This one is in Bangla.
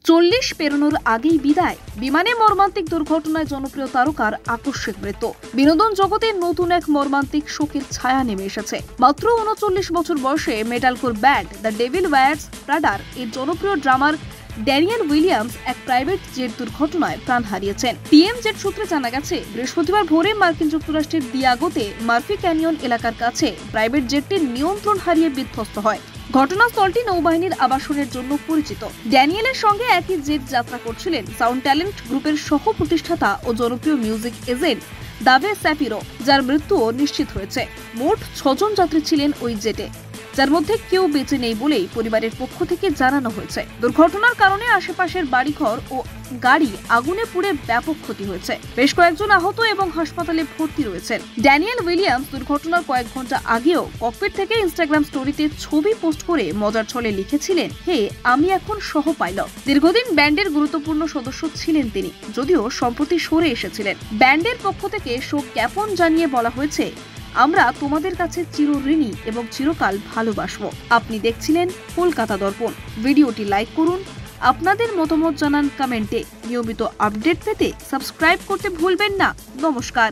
40 পেরোনোর আগেই বিদায়। বিমানে মর্মান্তিক দুর্ঘটনায় জনপ্রিয় তারকার আকস্মিক মৃত্যু। বিনোদন জগতে নতুন এক মর্মান্তিক শোকের ছায়া নেমে এসেছে। মাত্র 39 বছর বয়সে মেটালকোর ব্যান্ড দ্য ডেভিল ওয়্যারস প্রাডার এর জনপ্রিয় ড্রামার ড্যানিয়েল উইলিয়ামস এক প্রাইভেট জেট দুর্ঘটনায় প্রাণ হারিয়েছেন। পিএমজেড সূত্রে জানা গেছে, বৃহস্পতিবার ভোরে মার্কিন যুক্তরাষ্ট্রের দিয়াগোতে মার্ফি ক্যানিয়ন এলাকার কাছে প্রাইভেট জেটটির নিয়ন্ত্রণ হারিয়ে বিধ্বস্ত হয়। ঘটনাস্থলটি নৌবাহিনীর আবাসনের জন্য পরিচিত। ড্যানিয়েলের সঙ্গে একই জেট যাত্রা করছিলেন সাউন্ড ট্যালেন্ট গ্রুপের সহ প্রতিষ্ঠাতা ও জনপ্রিয় মিউজিক এজেন্ট দাভে স্যাপিরো, যার মৃত্যুও নিশ্চিত হয়েছে। মোট 6 জন যাত্রী ছিলেন ওই জেটে, যার মধ্যে কেউ বেঁচে নেই বলেই পরিবারের পক্ষ থেকে জানানো হয়েছে। দুর্ঘটনার কারণে আশেপাশের বাড়িঘর ও গাড়ি আগুনে পুড়ে ব্যাপক ক্ষতি হয়েছে। বেশ কয়েকজন আহত এবং হাসপাতালে ভর্তি রয়েছেন। ড্যানিয়েল উইলিয়ামস দুর্ঘটনার কয়েক ঘন্টা আগেও ককপিট থেকে ইনস্টাগ্রাম স্টোরিতে ছবি পোস্ট করে মজার ছলে লিখেছিলেন, হে, আমি এখন সহ পাইলট। দীর্ঘদিন ব্যান্ডের গুরুত্বপূর্ণ সদস্য ছিলেন তিনি, যদিও সম্প্রতি সরে এসেছিলেন। ব্যান্ডের পক্ষ থেকে শোক জ্ঞাপন জানিয়ে বলা হয়েছে, আমরা তোমাদের কাছে চিরঋণী এবং চিরকাল ভালোবাসবো। আপনি দেখছিলেন কলকাতা দর্পণ। ভিডিওটি লাইক করুন, আপনাদের মতামত জানান কমেন্টে। নিয়মিত আপডেট পেতে সাবস্ক্রাইব করতে ভুলবেন না। নমস্কার।